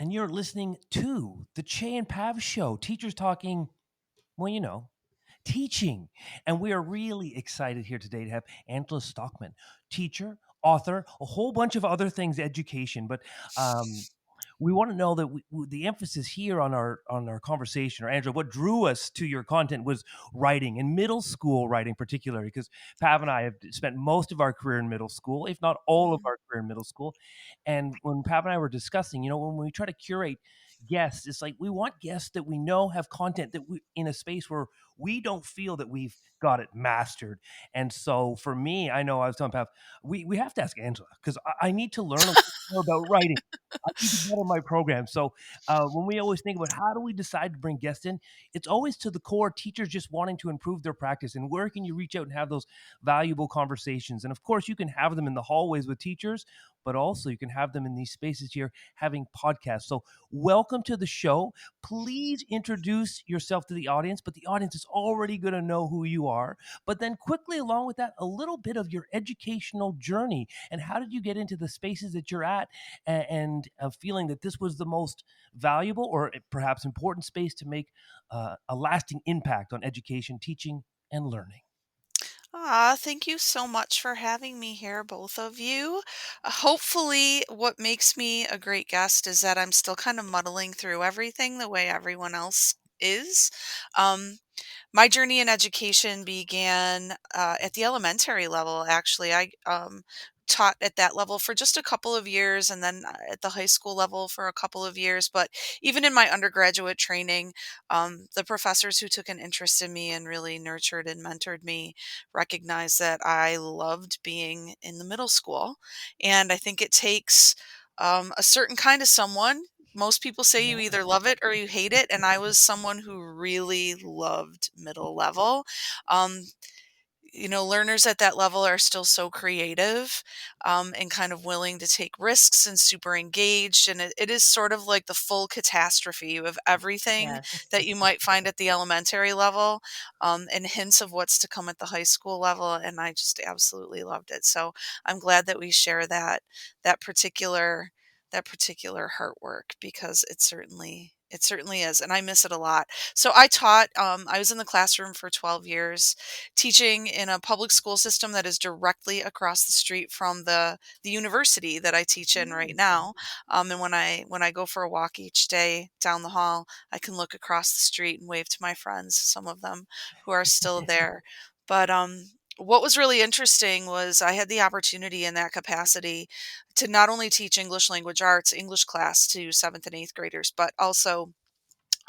and you're listening to the Chey and Pav Show. Teachers talking, well, teaching. And we are really excited here today to have Angela Stockman, teacher, author, a whole bunch of other things, education. But um, we want to know that the emphasis here on our conversation, or Angela, what drew us to your content was writing, and middle school writing particularly, because Pav and I have spent most of our career in middle school, if not all of Mhm. our career in middle school. And when Pav and I were discussing, when we try to curate guests, it's like we want guests that we know have content that we in a space where we don't feel that we've got it mastered. And so for me, I know I was telling Pav, we have to ask Angela because I need to learn a little more about writing. I need to better my program. So when we always think about how do we decide to bring guests in, it's always to the core teachers just wanting to improve their practice. And where can you reach out and have those valuable conversations? And of course, you can have them in the hallways with teachers, but also you can have them in these spaces here having podcasts. So welcome to the show. Please introduce yourself to the audience, but the audience is already going to know who you are. But then quickly along with that, a little bit of your educational journey and how did you get into the spaces that you're at, and feeling that this was the most valuable or perhaps important space to make a lasting impact on education, teaching, and learning. Thank you so much for having me here, both of you. Hopefully, what makes me a great guest is that I'm still kind of muddling through everything the way everyone else is. Um, my journey in education began at the elementary level, actually. I taught at that level for just a couple of years and then at the high school level for a couple of years. But even in my undergraduate training, the professors who took an interest in me and really nurtured and mentored me recognized that I loved being in the middle school. And I think it takes a certain kind of someone. Most people say you Yeah. either love it or you hate it, and I was someone who really loved middle level. Um, Learners at that level are still so creative and kind of willing to take risks and super engaged. And it is sort of like the full catastrophe of everything Yes. that you might find at the elementary level and hints of what's to come at the high school level. And I just absolutely loved it. So I'm glad that we share that particular that particular heart work because it certainly is, and I miss it a lot. So I taught. I was in the classroom for 12 years, teaching in a public school system that is directly across the street from the university that I teach in right Nice. now. And when I go for a walk each day down the hall, I can look across the street and wave to my friends, some of them who are still there. But what was really interesting was I had the opportunity in that capacity to not only teach English language arts, English class to seventh and eighth graders, but also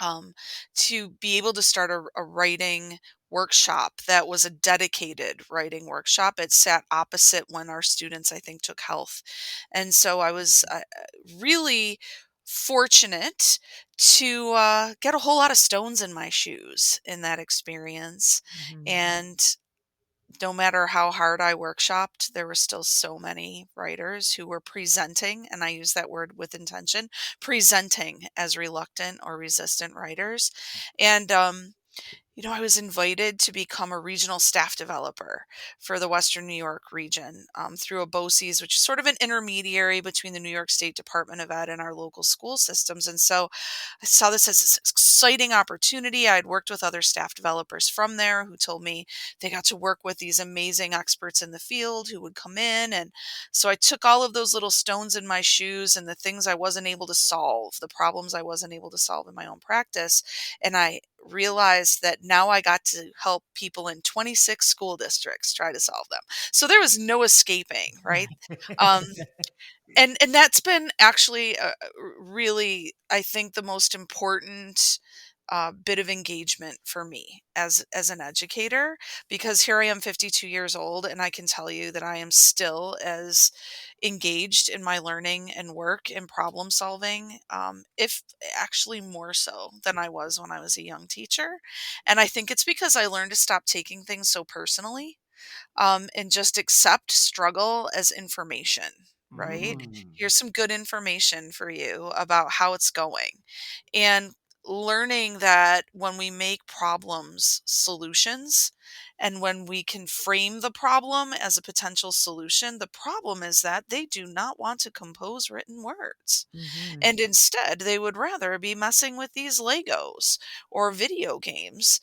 um, to be able to start a writing workshop that was a dedicated writing workshop. It sat opposite when our students, I think, took health. And so I was really fortunate to get a whole lot of stones in my shoes in that experience. Mhm. And no matter how hard I workshopped, there were still so many writers who were presenting, and I use that word with intention, presenting as reluctant or resistant writers. And I was invited to become a regional staff developer for the Western New York region through a BOCES, which is sort of an intermediary between the New York State Department of Ed and our local school systems. And so I saw this as this exciting opportunity. I had worked with other staff developers from there who told me they got to work with these amazing experts in the field who would come in. And so I took all of those little stones in my shoes and the things I wasn't able to solve, the problems I wasn't able to solve in my own practice, and I realized that now I got to help people in 26 school districts try to solve them. So there was no escaping, right? Um, and that's been actually really, I think, the most important bit of engagement for me as an educator, because here I am 52 years old and I can tell you that I am still as engaged in my learning and work and problem solving, if actually more so than I was when I was a young teacher. And I think it's because I learned to stop taking things so personally, and just accept struggle as information, right? Mm. Here's some good information for you about how it's going. And learning that when we make problems solutions and when we can frame the problem as a potential solution, the problem is that they do not want to compose written words. Mhm. And instead, they would rather be messing with these Legos or video games.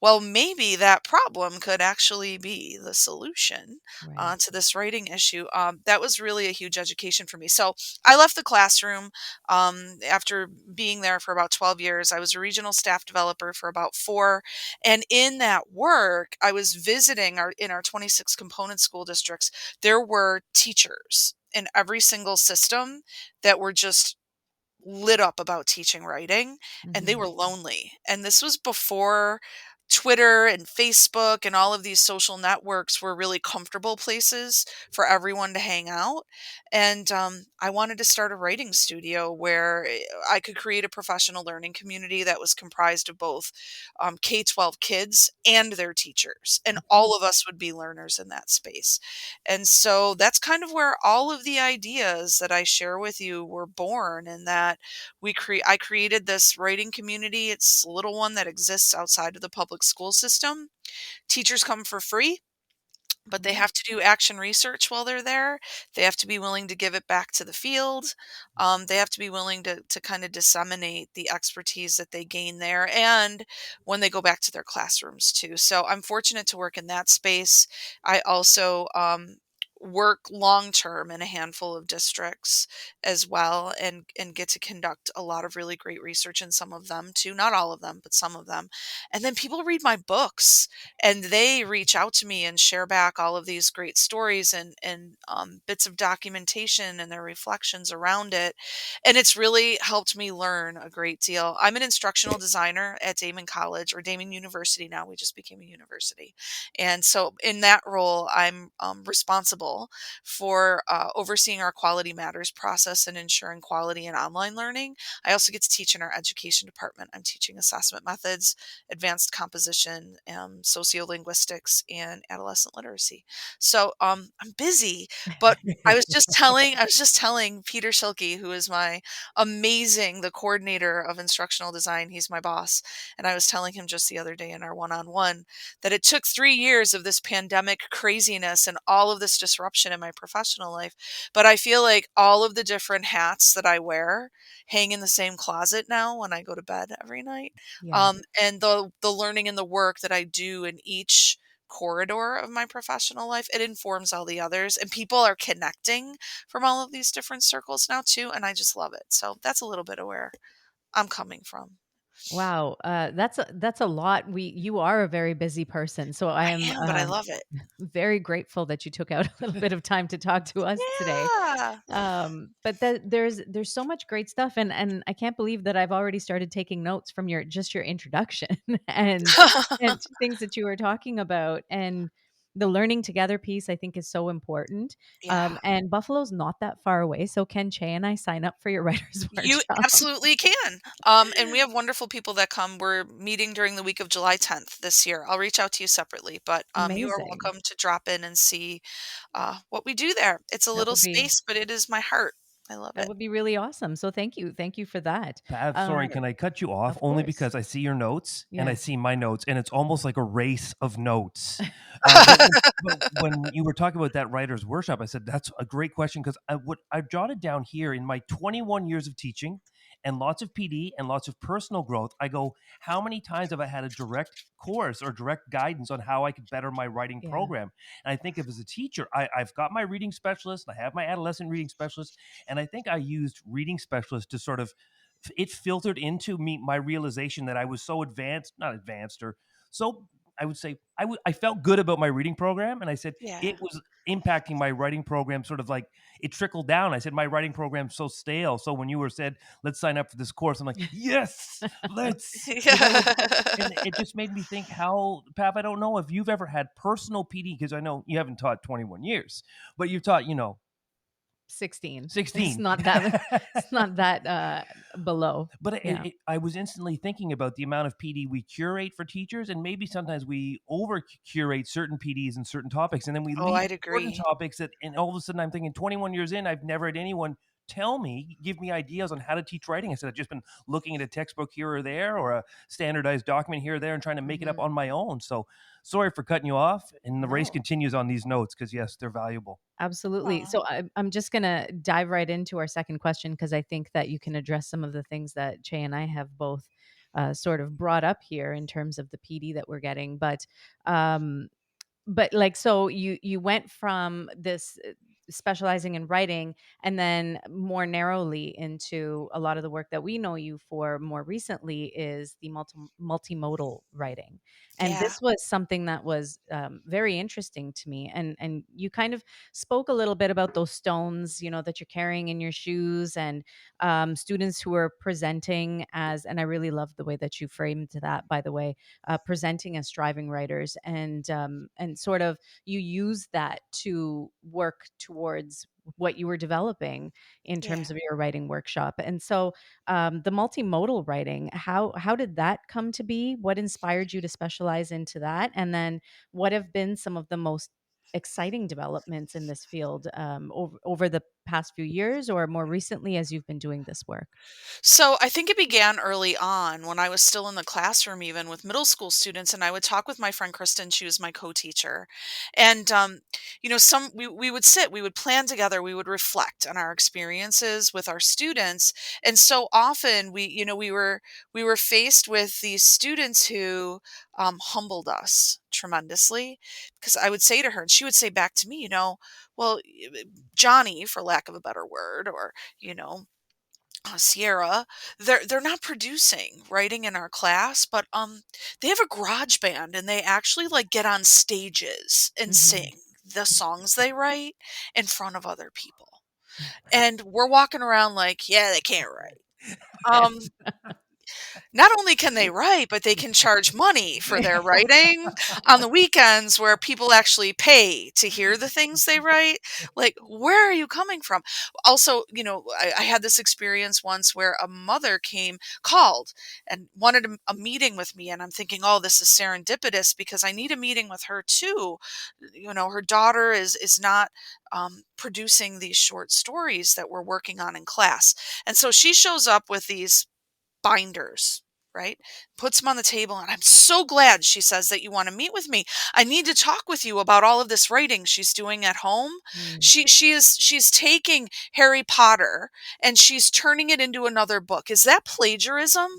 Well, maybe that problem could actually be the solution Right. to this writing issue. That was really a huge education for me. So I left the classroom after being there for about 12 years. I was a regional staff developer for about four. And in that work, I was visiting in our 26 component school districts. There were teachers in every single system that were just lit up about teaching writing, and they Mhm. were lonely. And this was before Twitter and Facebook and all of these social networks were really comfortable places for everyone to hang out. And I wanted to start a writing studio where I could create a professional learning community that was comprised of both K-12 kids and their teachers. And Mhm. all of us would be learners in that space. And so that's kind of where all of the ideas that I share with you were born, and that I created this writing community. It's a little one that exists outside of the public school system. Teachers come for free, but they Mhm. have to do action research while they're there. They have to be willing to give it back to the field. They have to be willing to kind of disseminate the expertise that they gain there, and when they go back to their classrooms too. So I'm fortunate to work in that space. I also work long term in a handful of districts as well, and get to conduct a lot of really great research in some of them too. Not all of them, but some of them. And then people read my books, and they reach out to me and share back all of these great stories and bits of documentation and their reflections around it, and it's really helped me learn a great deal. I'm an instructional designer at Damon College, or Damon University now. We just became a university, and so in that role, I'm responsible for overseeing our quality matters process and ensuring quality in online learning. I also get to teach in our education department. I'm teaching assessment methods, advanced composition, sociolinguistics, and adolescent literacy. So I'm busy, but I was just telling Peter Schilke, who is my the coordinator of instructional design. He's my boss, and I was telling him just the other day in our one-on-one that it took 3 years of this pandemic craziness and all of this disruption in my professional life. But I feel like all of the different hats that I wear hang in the same closet now when I go to bed every night. Yeah. And the learning and the work that I do in each corridor of my professional life, it informs all the others, and people are connecting from all of these different circles now too, and I just love it. So that's a little bit of where I'm coming from. Wow, that's a lot. You are a very busy person, so I I am am, but I love it. very grateful that you took out a little bit of time to talk to us today. Yeah. But there's so much great stuff, and I can't believe that I've already started taking notes from your introduction and things that you were talking about, and the learning together piece I think is so important. Yeah. And Buffalo's not that far away, so can Chey and I sign up for your writers You workshop? absolutely can. And we have wonderful people that come. We're meeting during the week of July 10th this year. I'll reach out to you separately, but you are Amazing. welcome to drop in and see what we do there. It's a That little would be space, but it is my heart. I love that it. would be really awesome. So thank you for that. Pav, Uh, sorry, can I cut you off? of Only course. because I see your notes and I Yeah. see my notes, and it's almost like a race of notes. But when you were talking about that writer's workshop, I said that's a great question because I've jotted down here in my 21 years of teaching and lots of PD and lots of personal growth. I go, how many times have I had a direct course or direct guidance on how I could better my writing Yeah. program? And I think of as a teacher, I've got my reading specialist, I have my adolescent reading specialist, and I think I used reading specialist to sort of it filtered into me my realization that I was so advanced, not advanced, or so I would say I felt good about my reading program, and I said it Yeah. was impacting my writing program. Sort of like it trickled down. I said my writing program's so stale. So when you were said let's sign up for this course, I'm like yes, let's. And Yeah. it just made me think how Pav. I don't know if you've ever had personal PD because I know you haven't taught 21 years, but you've taught 16. It's 16. not that it's not that below. But Yeah. I was instantly thinking about the amount of PD we curate for teachers, and maybe sometimes we over curate certain PDs and certain topics, and then we Oh, leave I'd important agree. topics that, and all of a sudden I'm thinking 21 years in, I've never had anyone tell me, give me ideas on how to teach writing instead of just been looking at a textbook here or there or a standardized document here or there and trying to make it up Mhm. on my own. So sorry for cutting you off. And the race No. continues on these notes because, yes, they're valuable. Absolutely. Aw. So I'm just going to dive right into our second question because I think that you can address some of the things that Chey and I have both sort of brought up here in terms of the PD that we're getting. Um, but like, so you went from this specializing in writing and then more narrowly into a lot of the work that we know you for more recently is the multimodal writing. And Yeah. this was something that was very interesting to me. And you kind of spoke a little bit about those stones, that you're carrying in your shoes, and students who are presenting as, and I really love the way that you framed that, by the way, presenting as striving writers, and sort of you use that to work towards what you were developing in Yeah. terms of your writing workshop. And so, the multimodal writing, how did that come to be? What inspired you to specialize into that? And then, what have been some of the most exciting developments in this field over the past few years, or more recently as you've been doing this work? So I think it began early on when I was still in the classroom, even with middle school students, and I would talk with my friend Kristen. She was my co-teacher, and we would sit, we would plan together, we would reflect on our experiences with our students, and so often we were faced with these students who humbled us tremendously, because I would say to her, and she would say back to me, well, Johnny, for lack of a better word, or you know Sierra, they're not producing writing in our class, but they have a garage band and they actually like get on stages and Hmm. sing the songs they write in front of other people. And we're walking around like, yeah, they can't write. Um, Not only can they write, but they can charge money for their writing on the weekends where people actually pay to hear the things they write. Like, where are you coming from? Also, I had this experience once where a mother called and wanted a meeting with me. And I'm thinking, oh, this is serendipitous because I need a meeting with her too. Her daughter is not producing these short stories that we're working on in class. And so she shows up with these binders, right? Puts them on the table, and I'm so glad, she says, that you want to meet with me. I need to talk with you about all of this writing she's doing at home. Mm. She's taking Harry Potter and she's turning it into another book. Is that plagiarism?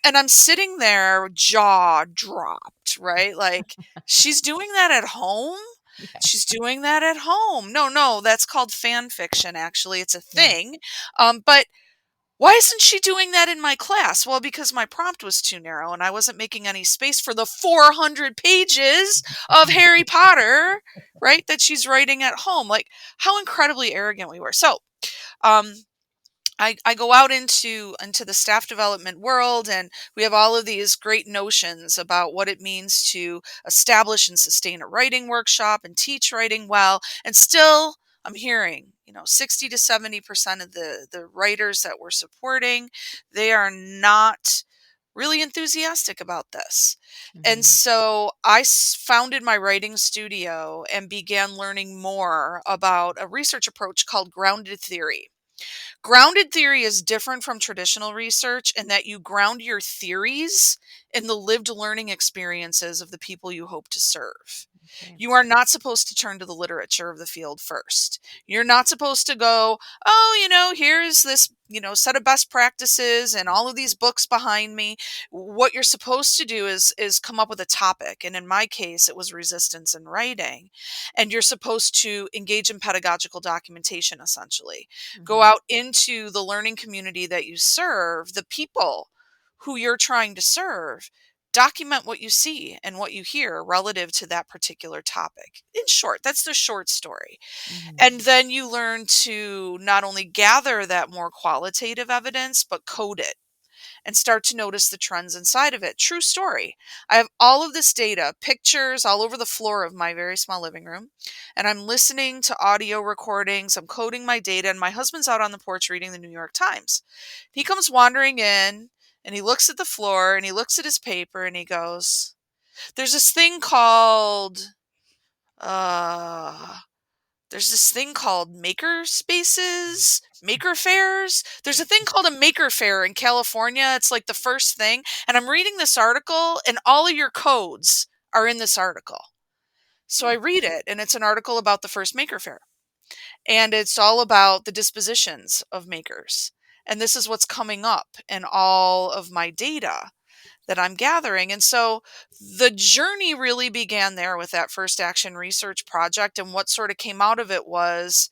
And I'm sitting there, jaw dropped, right? Like, she's doing that at home? Yeah. She's doing that at home. No, no, that's called fan fiction, actually. It's a Yeah. thing. But why isn't she doing that in my class? Well, because my prompt was too narrow and I wasn't making any space for the 400 pages of Harry Potter, right? That she's writing at home. Like, how incredibly arrogant we were. So, um, I go out into the staff development world, and we have all of these great notions about what it means to establish and sustain a writing workshop and teach writing well. And still, I'm hearing, 60 to 70% of the writers that we're supporting, they are not really enthusiastic about this. And Hmm. so I founded my writing studio and began learning more about a research approach called grounded theory. Grounded theory is different from traditional research in that you ground your theories in the lived learning experiences of the people you hope to serve. Okay. You are not supposed to turn to the literature of the field first. You're not supposed to go, oh, here's this, set of best practices and all of these books behind me. What you're supposed to do is come up with a topic. And in my case, it was resistance in writing. And you're supposed to engage in pedagogical documentation, essentially. Go Hmm. out into the learning community that you serve, the people who you're trying to serve. Document what you see and what you hear relative to that particular topic. In short, that's the short story. Hmm. And then you learn to not only gather that more qualitative evidence, but code it and start to notice the trends inside of it. True story. I have all of this data, pictures all over the floor of my very small living room, and I'm listening to audio recordings. I'm coding my data, and my husband's out on the porch reading the New York Times. He comes wandering in, and he looks at the floor, and he looks at his paper, and he goes, there's this thing called uh there's this thing called maker spaces, maker fairs. There's a thing called a maker fair in California. It's like the first thing. And I'm reading this article, and all of your codes are in this article. So I read it, and it's an article about the first maker fair. And it's all about the dispositions of makers. And this is what's coming up in all of my data that I'm gathering. And so the journey really began there with that first action research project. And what sort of came out of it was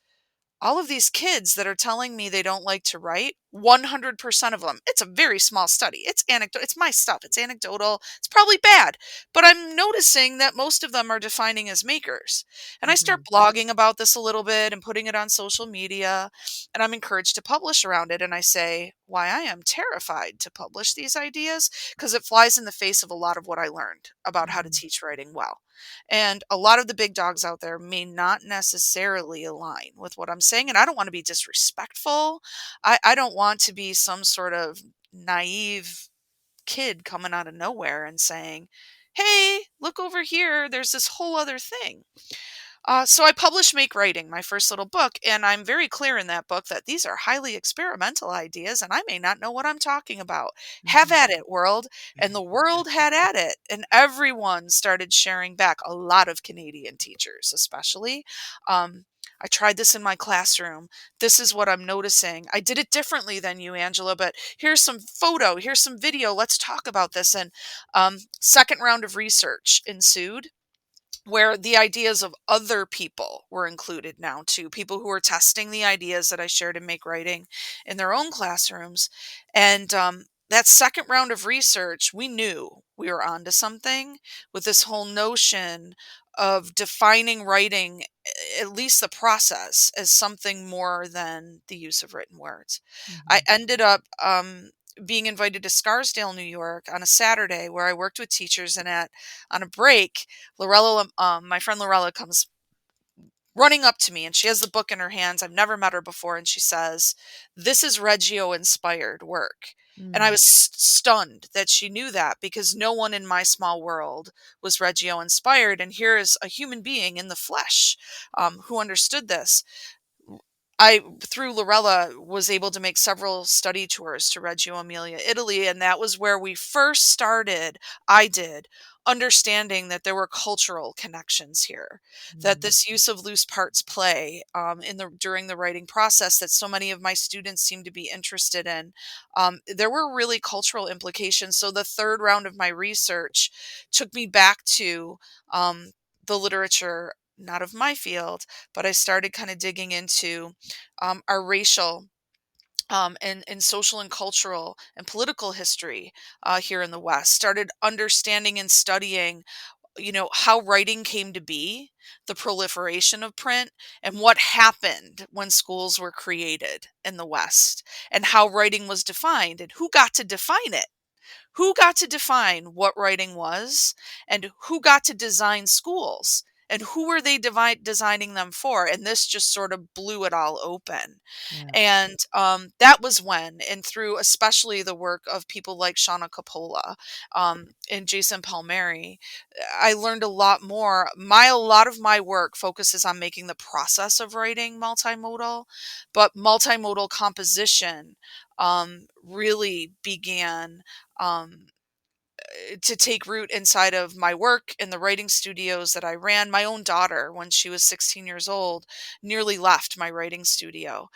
all of these kids that are telling me they don't like to write, 100% of them, it's a very small study. It's anecdotal. It's my stuff. It's anecdotal. It's probably bad, but I'm noticing that most of them are defining as makers. And I start Mhm. blogging about this a little bit and putting it on social media, and I'm encouraged to publish around it. And I say why I am terrified to publish these ideas, because it flies in the face of a lot of what I learned about how to Mhm. teach writing well. And a lot of the big dogs out there may not necessarily align with what I'm saying. And I don't want to be disrespectful. I don't want to be some sort of naive kid coming out of nowhere and saying, hey, look over here. There's this whole other thing. So I published Make Writing, my first little book, and I'm very clear in that book that these are highly experimental ideas, and I may not know what I'm talking about. Have Mhm. at it, world. And the world had at it, and everyone started sharing back, a lot of Canadian teachers, especially. I tried this in my classroom. This is what I'm noticing. I did it differently than you, Angela, but here's some photo, here's some video. Let's talk about this. And second round of research ensued, where the ideas of other people were included now too. People who were testing the ideas that I shared in Make Writing in their own classrooms. And that second round of research, we knew we were onto something with this whole notion of defining writing, at least the process, as something more than the use of written words. I Mhm. ended up being invited to Scarsdale, New York on a Saturday, where I worked with teachers, and on a break, Lorella, my friend Lorella, comes running up to me, and she has the book in her hands. I've never met her before. And she says, this is Reggio inspired work. And I Mm. was stunned that she knew that, because no one in my small world was Reggio inspired. And here is a human being in the flesh who understood this. I, through Lorella, was able to make several study tours to Reggio Emilia, Italy, and that was where we first started. I did, understanding that there were cultural connections here, that Mm. this use of loose parts play in the during the writing process that so many of my students seem to be interested in. There were really cultural implications. So the third round of my research took me back to the literature, not of my field, but I started kind of digging into our racial and social and cultural and political history here in the West. Started understanding and studying, how writing came to be, the proliferation of print, and what happened when schools were created in the West, and how writing was defined, and who got to define it. Who got to define what writing was, and who got to design schools, and who were they designing them for? And this just sort of blew it all open. Yeah. And that was when, and through especially the work of people like Shauna Coppola and Jason Palmieri, I learned a lot more. A lot of my work focuses on making the process of writing multimodal, but multimodal composition really began um, to take root inside of my work in the writing studios that I ran. My own daughter, when she was 16 years old, nearly left my writing studio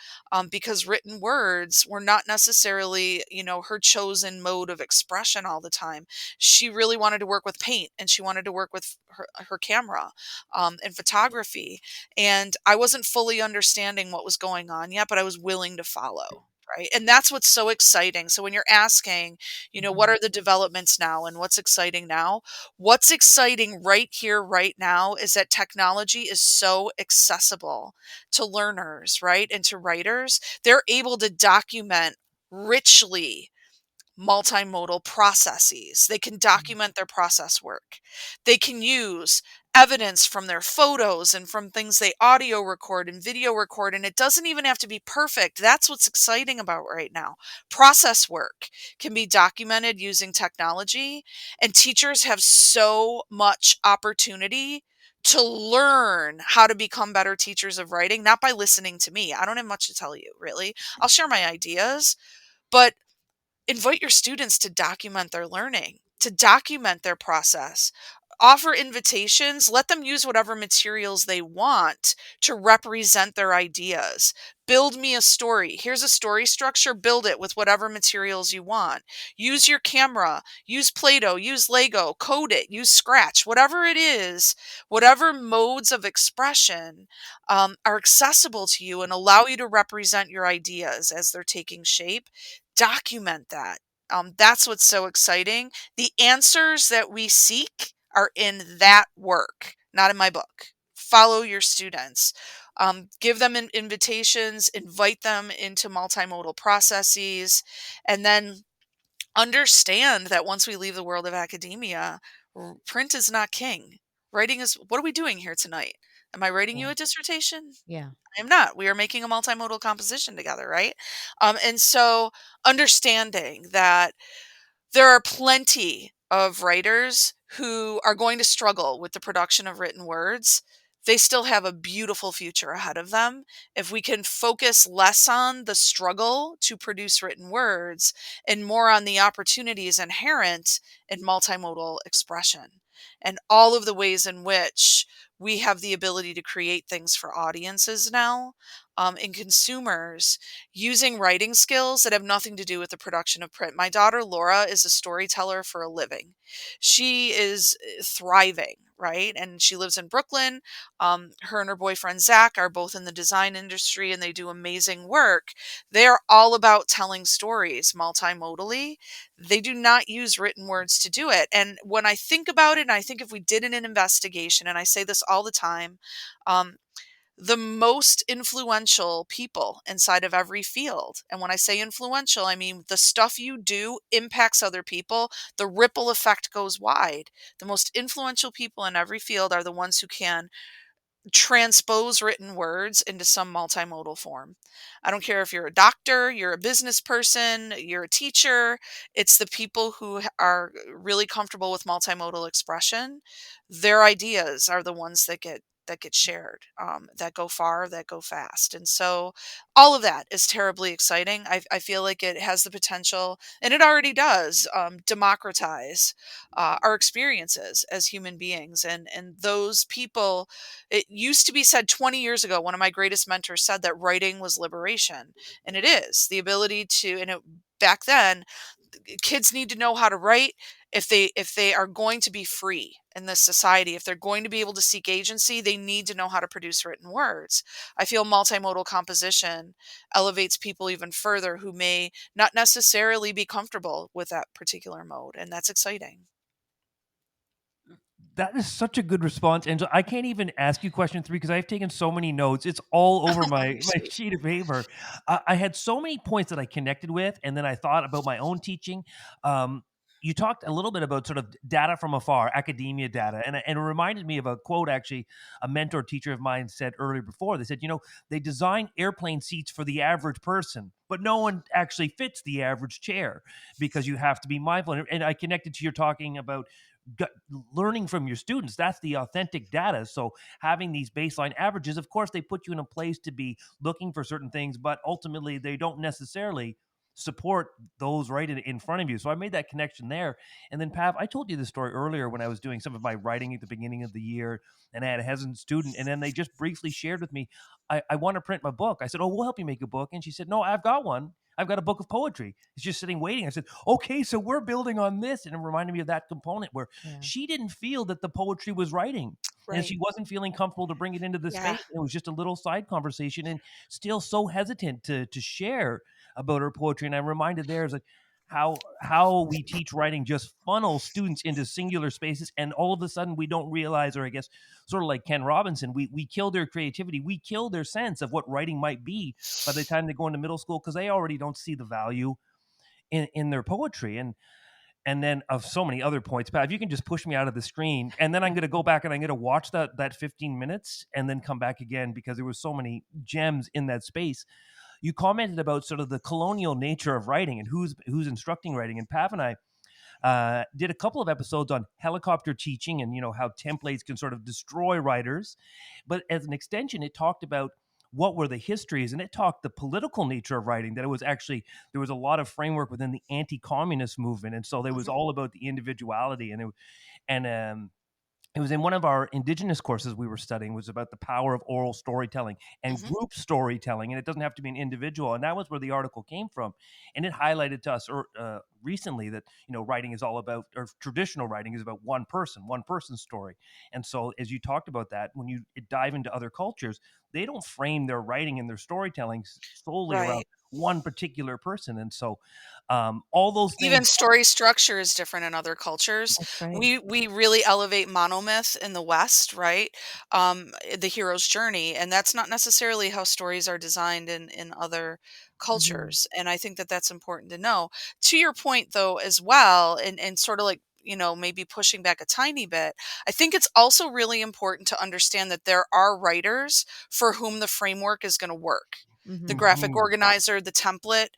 because written words were not necessarily, her chosen mode of expression all the time. She really wanted to work with paint, and she wanted to work with her camera and photography. And I wasn't fully understanding what was going on yet, but I was willing to follow. Right. And that's what's so exciting. So when you're asking, what Mhm. are the developments now and what's exciting now? What's exciting right here, right now is that technology is so accessible to learners, right? And to writers. They're able to document richly multimodal processes. They can Mhm. document their process work. They can use evidence from their photos and from things they audio record and video record. And it doesn't even have to be perfect. That's what's exciting about right now. Process work can be documented using technology, and teachers have so much opportunity to learn how to become better teachers of writing, not by listening to me. I don't have much to tell you, really. I'll share my ideas, but invite your students to document their learning, to document their process. Offer invitations, let them use whatever materials they want to represent their ideas. Build me a story. Here's a story structure, build it with whatever materials you want. Use your camera, use Play Doh, use Lego, code it, use Scratch, whatever it is, whatever modes of expression are accessible to you and allow you to represent your ideas as they're taking shape. Document that. That's what's so exciting. The answers that we seek are in that work, not in my book. Follow your students. Give them invitations, invite them into multimodal processes, and then understand that once we leave the world of academia, print is not king. Writing is, what are we doing here tonight? Am I writing Yeah. you a dissertation? Yeah. I am not. We are making a multimodal composition together, right? And so understanding that there are plenty of writers who are going to struggle with the production of written words. They still have a beautiful future ahead of them. If we can focus less on the struggle to produce written words and more on the opportunities inherent in multimodal expression and all of the ways in which we have the ability to create things for audiences now, and consumers using writing skills that have nothing to do with the production of print. My daughter Laura is a storyteller for a living. She is thriving, right? And she lives in Brooklyn. Her and her boyfriend Zach are both in the design industry and they do amazing work. They are all about telling stories multimodally. They do not use written words to do it. And when I think about it, and I think if we did an investigation, and I say this all the time, um, the most influential people inside of every field. And when I say influential, I mean the stuff you do impacts other people. The ripple effect goes wide. The most influential people in every field are the ones who can transpose written words into some multimodal form. I don't care if you're a doctor, you're a business person, you're a teacher, it's the people who are really comfortable with multimodal expression. Their ideas are the ones that get shared, that go far, that go fast. And so all of that is terribly exciting. I feel like it has the potential, and it already does, democratize our experiences as human beings. And those people, it used to be said 20 years ago, one of my greatest mentors said that writing was liberation. And it is the ability to, back then, kids need to know how to write if they are going to be free in this society, if they're going to be able to seek agency, they need to know how to produce written words. I feel multimodal composition elevates people even further who may not necessarily be comfortable with that particular mode, and that's exciting. That is such a good response, Angela. I can't even ask you question 3 because I've taken so many notes. It's all over Oh, my you're my sweet. sheet of paper. I had so many points that I connected with, and then I thought about my own teaching. You talked a little bit about sort of data from afar, academia data, and it reminded me of a quote actually a mentor teacher of mine said earlier before. They said, they design airplane seats for the average person, but no one actually fits the average chair because you have to be mindful. And I connected to your talking about g- learning from your students. That's the authentic data. So having these baseline averages, of course, they put you in a place to be looking for certain things, but ultimately they don't necessarily support those right in front of you. So I made that connection there. And then Pav, I told you this story earlier when I was doing some of my writing at the beginning of the year, and I had a hesitant student, and then they just briefly shared with me, I want to print my book. I said, oh, we'll help you make a book. And she said, no, I've got one. I've got a book of poetry. It's just sitting waiting. I said, okay, so we're building on this. And it reminded me of that component where Yeah. she didn't feel that the poetry was writing. And Right. she wasn't feeling comfortable to bring it into the Yeah. space. It was just a little side conversation and still so hesitant to share about her poetry. And I'm reminded there is like how we teach writing just funnels students into singular spaces, and all of a sudden we don't realize, or I guess sort of like Ken Robinson, we kill their creativity, we kill their sense of what writing might be by the time they go into middle school because they already don't see the value in their poetry. And then of so many other points. Pat, if you can just push me out of the screen, and then I'm going to go back and I'm going to watch that 15 minutes and then come back again because there was so many gems in that space. You commented about sort of the colonial nature of writing and who's instructing writing. And Pav and I did a couple of episodes on helicopter teaching and how templates can sort of destroy writers. But as an extension, it talked about what were the histories, and it talked the political nature of writing, that it was actually there was a lot of framework within the anti-communist movement, and so there was Mhm. all about the individuality. And it was in one of our indigenous courses we were studying, was about the power of oral storytelling and Mhm. group storytelling, and it doesn't have to be an individual, and that was where the article came from. And it highlighted to us recently that writing is all about, or traditional writing is about one person's story. And so as you talked about that, when you dive into other cultures, they don't frame their writing and their storytelling solely around Right. one particular person. And so all those things. Even story structure is different in other cultures. That's right. We really elevate monomyth in the West, right? The hero's journey, and that's not necessarily how stories are designed in other Hmm. cultures. And I think that that's important to know. To your point, though, as well, and sort of like maybe pushing back a tiny bit, I think it's also really important to understand that there are writers for whom the framework is going to work. The Hmm. graphic Mhm. organizer, the template.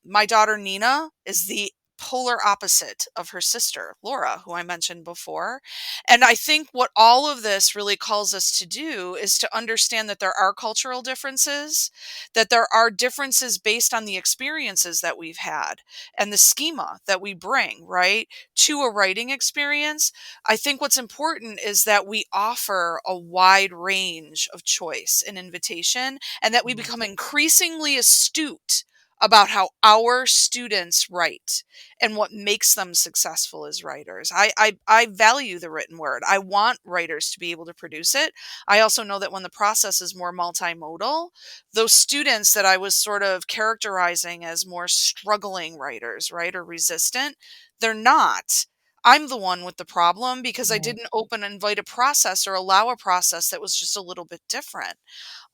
My daughter Nina is the polar opposite of her sister Laura, who I mentioned before. And I think what all of this really calls us to do is to understand that there are cultural differences, that there are differences based on the experiences that we've had and the schema that we bring, right, to a writing experience. I think what's important is that we offer a wide range of choice and invitation, and that we Hmm. become increasingly astute about how our students write and what makes them successful as writers. I value the written word. I want writers to be able to produce it. I also know that when the process is more multimodal, those students that I was sort of characterizing as more struggling writers, right, or resistant, they're not. I'm the one with the problem because I Right. didn't open and invite a process or allow a process that was just a little bit different.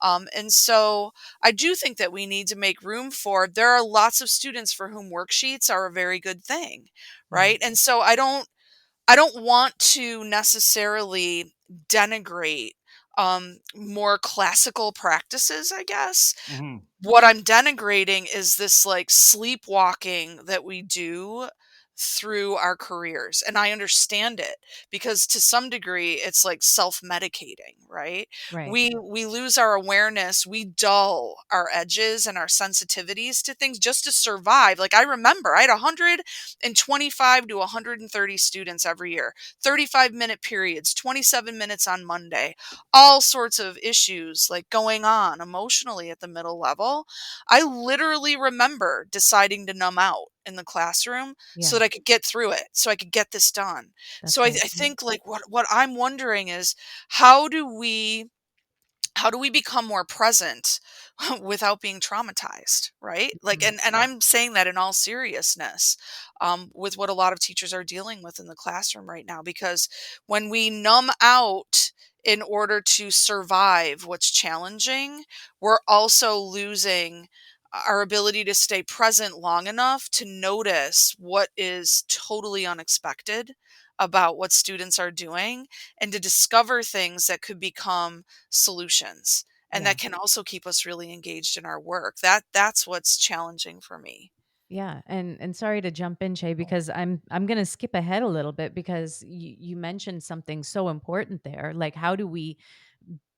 And so I do think that we need to make room for, there are lots of students for whom worksheets are a very good thing, Yeah. right? And so I don't want to necessarily denigrate more classical practices, I guess. Mhm. What I'm denigrating is this like sleepwalking that we do through our careers. And I understand it because to some degree it's like self-medicating, right? Right. We lose our awareness, we dull our edges and our sensitivities to things just to survive. Like I remember I had 125 to 130 students every year, 35-minute periods, 27 minutes on Monday, all sorts of issues like going on emotionally at the middle level. I literally remember deciding to numb out in the classroom so Yeah. that I could get through it, so I could get this done. So That's I right. think like what I'm wondering is how do we how do we become more present without being traumatized, right? Like, Mhm. and I'm saying that in all seriousness, with what a lot of teachers are dealing with in the classroom right now, because when we numb out in order to survive what's challenging, we're also losing our ability to stay present long enough to notice what is totally unexpected about what students are doing, and to discover things that could become solutions, and Yeah. that can also keep us really engaged in our work. That's what's challenging for me. Yeah, and sorry to jump in, Shay, because I'm gonna skip ahead a little bit because you mentioned something so important there. Like, how do we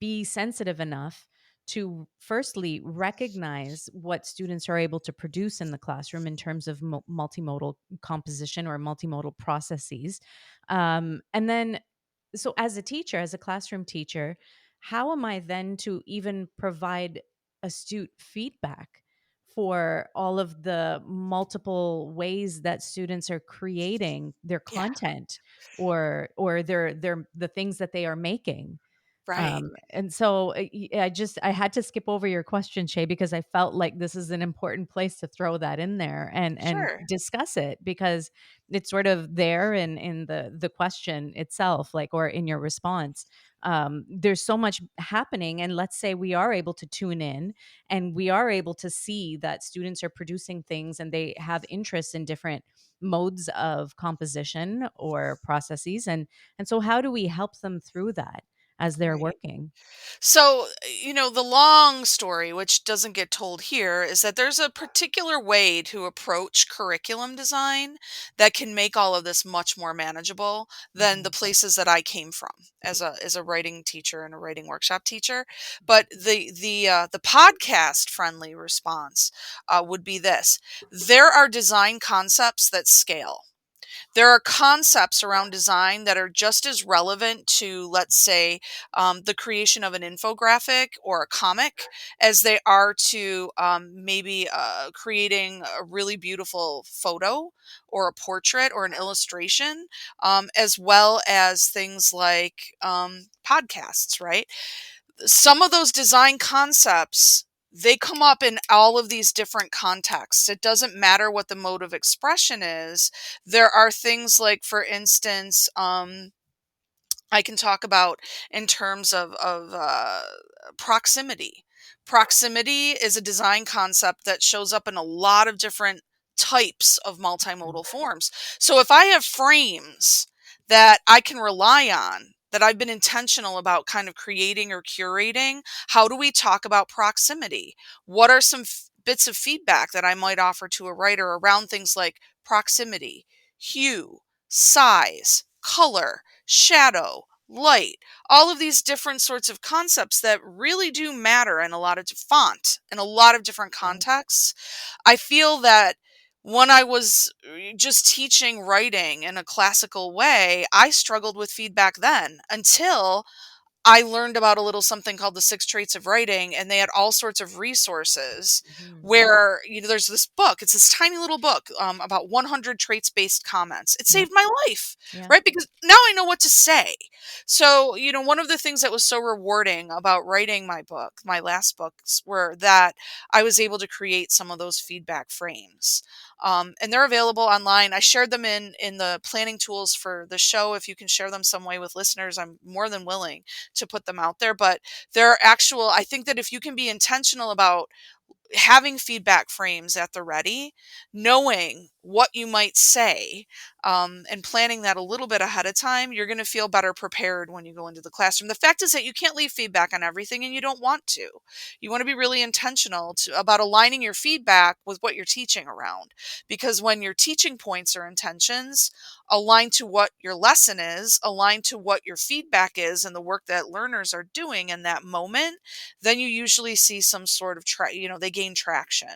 be sensitive enough to firstly recognize what students are able to produce in the classroom in terms of multimodal composition or multimodal processes, and then so as a teacher, as a classroom teacher, how am I then to even provide astute feedback for all of the multiple ways that students are creating their Yeah, content or their the things that they are making? right. And so I had to skip over your question, Shay, because I felt like this is an important place to throw that in there and Sure. discuss it because it's sort of there in the question itself, like or in your response. There's so much happening, and let's say we are able to tune in and we are able to see that students are producing things and they have interests in different modes of composition or processes, and so how do we help them through that? as they're Right. working. So, the long story, which doesn't get told here, is that there's a particular way to approach curriculum design that can make all of this much more manageable than the Mhm. places that I came from as a writing teacher and a writing workshop teacher. But the podcast friendly response would be this: there are design concepts that scale. There are concepts around design that are just as relevant to, let's say, the creation of an infographic or a comic as they are to maybe creating a really beautiful photo or a portrait or an illustration, as well as things like podcasts, right? Some of those design concepts, they come up in all of these different contexts. It doesn't matter what the mode of expression is. There are things like, for instance, I can talk about in terms of proximity. Proximity is a design concept that shows up in a lot of different types of Mhm. multimodal forms. So if I have frames that I can rely on, that I've been intentional about kind of creating or curating, how do we talk about proximity? What are some bits of feedback that I might offer to a writer around things like proximity, hue, size, color, shadow, light, all of these different sorts of concepts that really do matter in a lot of font in a lot of different Right. contexts. I feel that when I was just teaching writing in a classical way, I struggled with feedback then until I learned about a little something called the Six Traits of Writing, and they had all sorts of resources Mhm. where, there's this book. It's this tiny little book about 100 traits based comments. It Yeah. saved my life, Yeah. right? Because now I know what to say. So, one of the things that was so rewarding about writing my book, my last books, were that I was able to create some of those feedback frames. And they're available online. I shared them in the planning tools for the show. If you can share them some way with listeners, I'm more than willing to put them out there. But there are actual, I think that if you can be intentional about having feedback frames at the ready, knowing what you might say, and planning that a little bit ahead of time, you're going to feel better prepared when you go into the classroom. The fact is that you can't leave feedback on everything, and you don't want to. You want to be really intentional about aligning your feedback with what you're teaching around. Because when your teaching points or intentions align to what your lesson is, align to what your feedback is, and the work that learners are doing in that moment, then you usually see some sort of they gain traction.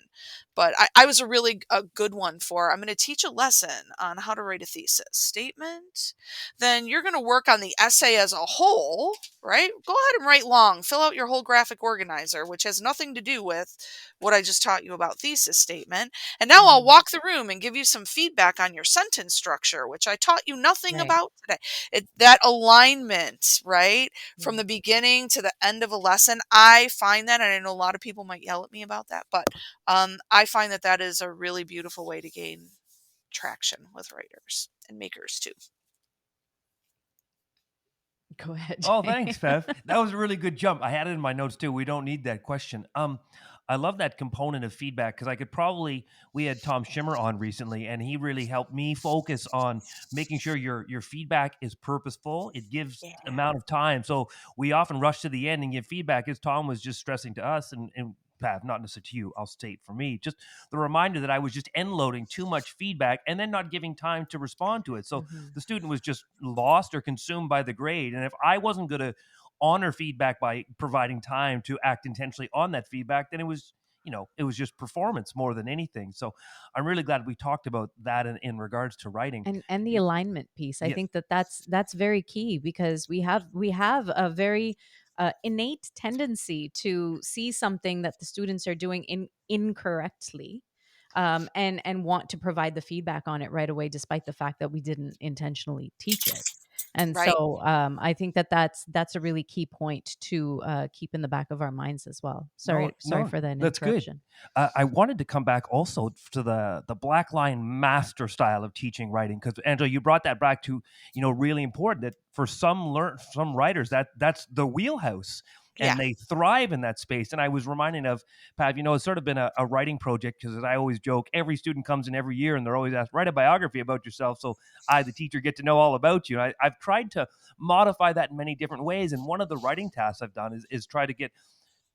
But I was a good one for, I'm going to teach a lesson on how to write a thesis statement. Then you're going to work on the essay as a whole, right? Go ahead and write long, fill out your whole graphic organizer, which has nothing to do with what I just taught you about thesis statement. And now I'll Mhm. walk the room and give you some feedback on your sentence structure, which I taught you nothing Right. about today. That alignment, right? From Yeah. the beginning to the end of a lesson, I find that, and I know a lot of people might yell at me about that, but I find that that is a really beautiful way to gain traction with writers and makers too. Go ahead, Oh, Jay. thanks, Bev. That was a really good jump. I had it in my notes too. We don't need that question. I love that component of feedback because I could probably we had Tom Schimmer on recently, and he really helped me focus on making sure your feedback is purposeful. It gives Yeah. amount of time. So we often rush to the end and give feedback, as Tom was just stressing to us and Pav, not necessarily to you. I'll state for me, just the reminder that I was just end loading too much feedback and then not giving time to respond to it. So Mhm. the student was just lost or consumed by the grade. And if I wasn't going to honor feedback by providing time to act intentionally on that feedback, then it was just performance more than anything. So I'm really glad we talked about that in regards to writing. And the alignment piece, I Yeah, think that's very key, because we have a very innate tendency to see something that the students are doing incorrectly, and want to provide the feedback on it right away, despite the fact that we didn't intentionally teach it. And Right. so I think that's a really key point to keep in the back of our minds as well. no, Sorry no, for that that's good. interruption. I wanted to come back also to the black line master style of teaching writing because Angela, you brought that back to really important that for some writers that's the wheelhouse. Yeah. and they thrive in that space. And I was reminded of, Pav, it's sort of been a writing project, because as I always joke, every student comes in every year and they're always asked, write a biography about yourself. So I, the teacher, get to know all about you. I've tried to modify that in many different ways. And one of the writing tasks I've done is try to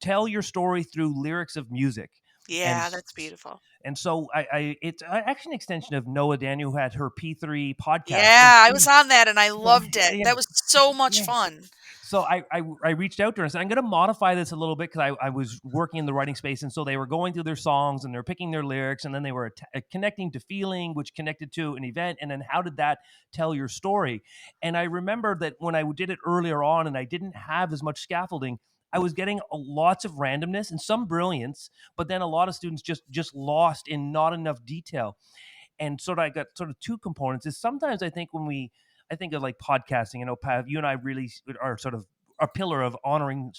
tell your story through lyrics of music. And Yeah, that's beautiful. so it's actually an extension of Noah Daniel, who had her P3 podcast. Yeah, I was on that and I So, loved it. yeah, That was so much yeah. fun. So I reached out to her and said, I'm going to modify this a little bit, because I was working in the writing space. And so they were going through their songs and they're picking their lyrics, and then they were connecting to feeling, which connected to an event. And then how did that tell your story? And I remember that when I did it earlier on and I didn't have as much scaffolding, I was getting lots of randomness and some brilliance, but then a lot of students just lost in not enough detail. And sort of I got sort of two components. Is sometimes I think I think of like podcasting, Pav, you and I really are sort of a pillar of honoring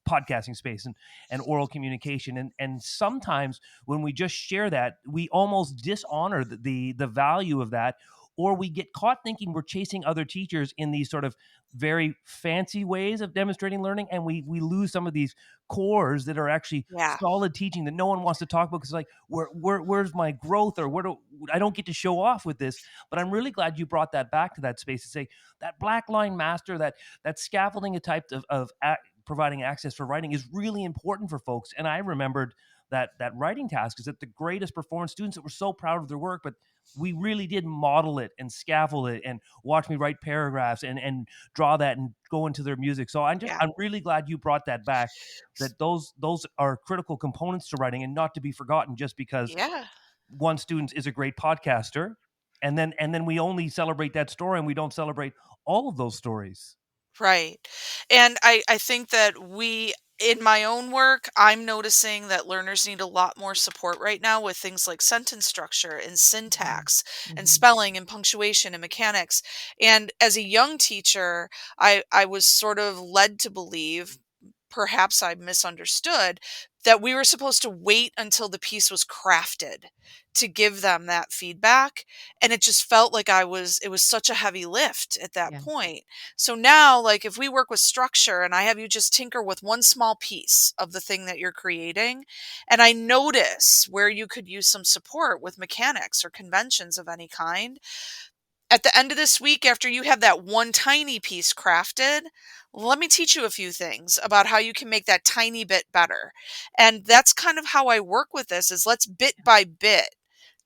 podcasting space and oral communication. And sometimes when we just share that, we almost dishonor the value of that, or we get caught thinking we're chasing other teachers in these sort of very fancy ways of demonstrating learning, and we lose some of these cores that are actually Yeah. solid teaching that no one wants to talk about, because like where's my growth, or I don't get to show off with this. But I'm really glad you brought that back to that space to say that black line master, that scaffolding a type of providing access for writing is really important for folks. And I remembered that writing task is that the greatest performance students that were so proud of their work, but we really did model it and scaffold it and watch me write paragraphs and draw that and go into their music. So Yeah. I'm really glad you brought that back, that those are critical components to writing and not to be forgotten just because Yeah. one student is a great podcaster, and then we only celebrate that story and we don't celebrate all of those stories. Right. And I think that in my own work, I'm noticing that learners need a lot more support right now with things like sentence structure and Mhm. syntax and Mhm. spelling and punctuation and mechanics. And as a young teacher, I was sort of led to believe, perhaps I misunderstood, that we were supposed to wait until the piece was crafted to give them that feedback. And it just felt like it was such a heavy lift at that Yeah. point. So now, like, if we work with structure and I have you just tinker with one small piece of the thing that you're creating, and I notice where you could use some support with mechanics or conventions of any kind, at the end of this week, after you have that one tiny piece crafted, let me teach you a few things about how you can make that tiny bit better. And that's kind of how I work with this, is let's bit by bit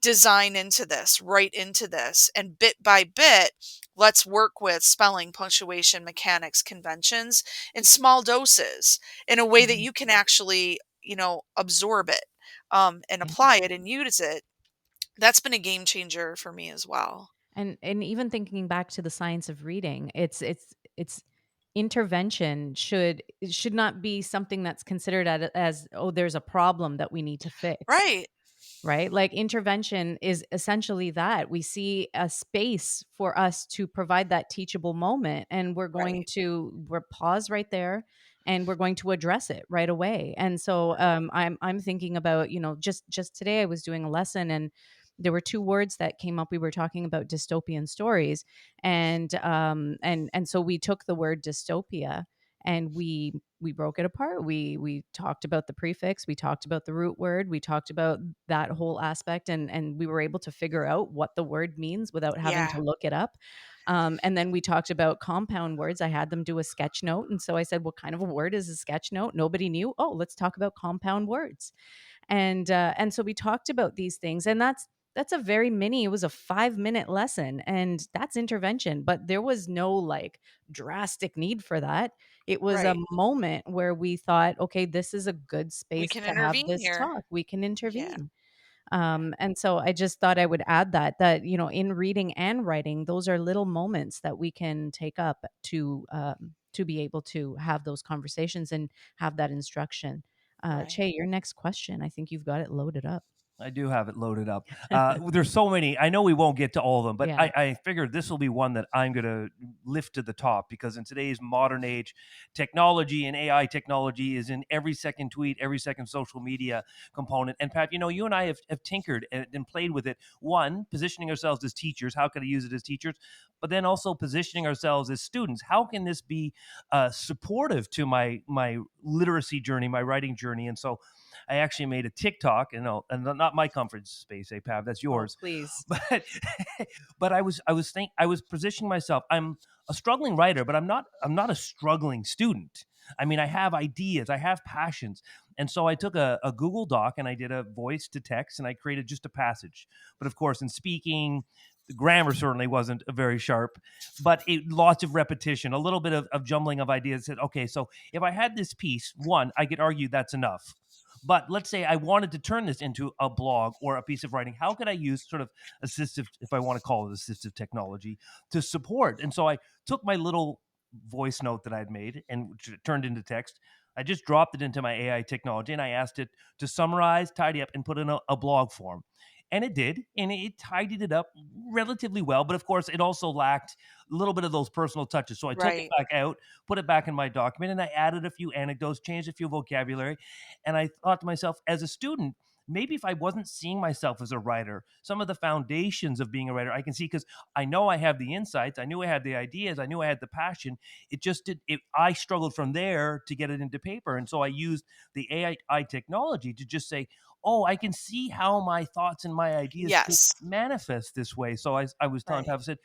design into this, write into this, and bit by bit, let's work with spelling, punctuation, mechanics, conventions in small doses in a way that Mhm. you can actually, absorb it, and Yeah. apply it and use it. That's been a game changer for me as well. And even thinking back to the science of reading, it's intervention should not be something that's considered as, oh, there's a problem that we need to fix. Right. Right? Like intervention is essentially that we see a space for us to provide that teachable moment, and Right. we're pause right there, and we're going to address it right away. And so I'm thinking about, just today I was doing a lesson, and there were two words that came up. We were talking about dystopian stories, and so we took the word dystopia, and we broke it apart. We talked about the prefix, we talked about the root word, we talked about that whole aspect, and we were able to figure out what the word means without having Yeah. to look it up. And then we talked about compound words. I had them do a sketch note, and so I said, what kind of a word is a sketch note? Nobody knew. Oh, let's talk about compound words. And so we talked about these things, and that's a very mini, it was a 5-minute lesson, and that's intervention, but there was no like drastic need for that. It was a Right. moment where we thought, okay, this is a good We space can to have intervene this here. talk, we can Yeah. intervene. Yeah. And so I just thought I would add that in reading and writing, those are little moments that we can take up to be able to have those conversations and have that instruction. Right. Che, your next question, I think you've got it loaded up. I do have it loaded up. There's so many. I know we won't get to all of them, but Yeah. I figured this will be one that I'm going to lift to the top because in today's modern age, technology and AI technology is in every second tweet, every second social media component. And Pat, you and I have tinkered and played with it. One, positioning ourselves as teachers. How can I use it as teachers? But then also positioning ourselves as students. How can this be supportive to my literacy journey, my writing journey? And so I actually made a TikTok, and not my comfort space, Pav, that's Oh, yours. please. But but I was positioning myself. I'm a struggling writer, but I'm not a struggling student. I mean, I have ideas, I have passions. And so I took a Google Doc and I did a voice to text and I created just a passage. But of course, in speaking, the grammar certainly wasn't very sharp, but lots of repetition, a little bit of jumbling of ideas. Said, okay, so if I had this piece, one, I could argue that's enough. But let's say I wanted to turn this into a blog or a piece of writing. How could I use sort of assistive, if I want to call it assistive technology, to support? And so I took my little voice note that I'd made and which turned into text. I just dropped it into my AI technology and I asked it to summarize, tidy up, and put in a blog form. And it did, and it tidied it up relatively well. But of course, it also lacked a little bit of those personal touches. So I took it Right. back out, put it back in my document, and I added a few anecdotes, changed a few vocabulary. And I thought to myself, as a student, maybe if I wasn't seeing myself as a writer, some of the foundations of being a writer I can see because I know I have the insights, I knew I had the ideas, I knew I had the passion. It just did it. I struggled from there to get it into paper, and so I used the AI technology to just say, "Oh, I can see how my thoughts and my ideas could Yes. manifest this way." So I was telling Right. Pav, I said,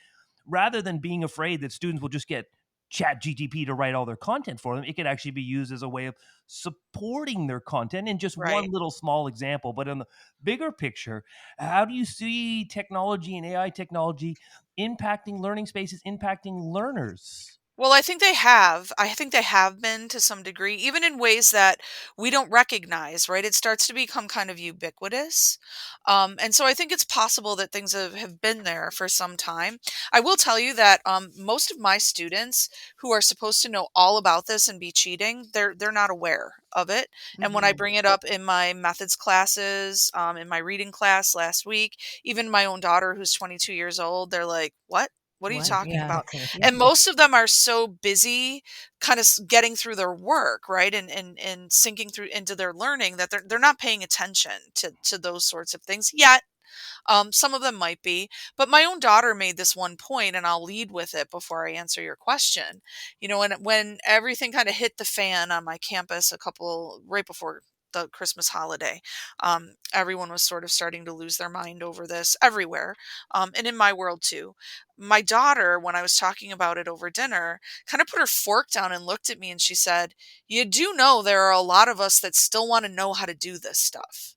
rather than being afraid that students will just get chat GTP to write all their content for them, it could actually be used as a way of supporting their content in just one Right. little small example. But in the bigger picture, how do you see technology and AI technology impacting learning spaces, impacting learners? Well, I think they have. I think they have been to some degree, even in ways that we don't recognize, right? It starts to become kind of ubiquitous. And so I think it's possible that things have been there for some time. I will tell you that most of my students who are supposed to know all about this and be cheating, they're not aware of it. And when I Mhm. bring it up in my methods classes, in my reading class last week, even my own daughter who's 22 years old, they're like, "What? What are you What? talking Yeah. about?" Yeah. And most of them are so busy kind of getting through their work, right? And sinking through into their learning that they're not paying attention to those sorts of things yet. Some of them might be, but my own daughter made this one point, and I'll lead with it before I answer your question. When everything kind of hit the fan on my campus a couple right before the Christmas holiday, everyone was sort of starting to lose their mind over this everywhere, and in my world too. My daughter, when I was talking about it over dinner, kind of put her fork down and looked at me, and she said, "You do know there are a lot of us that still want to know how to do this stuff."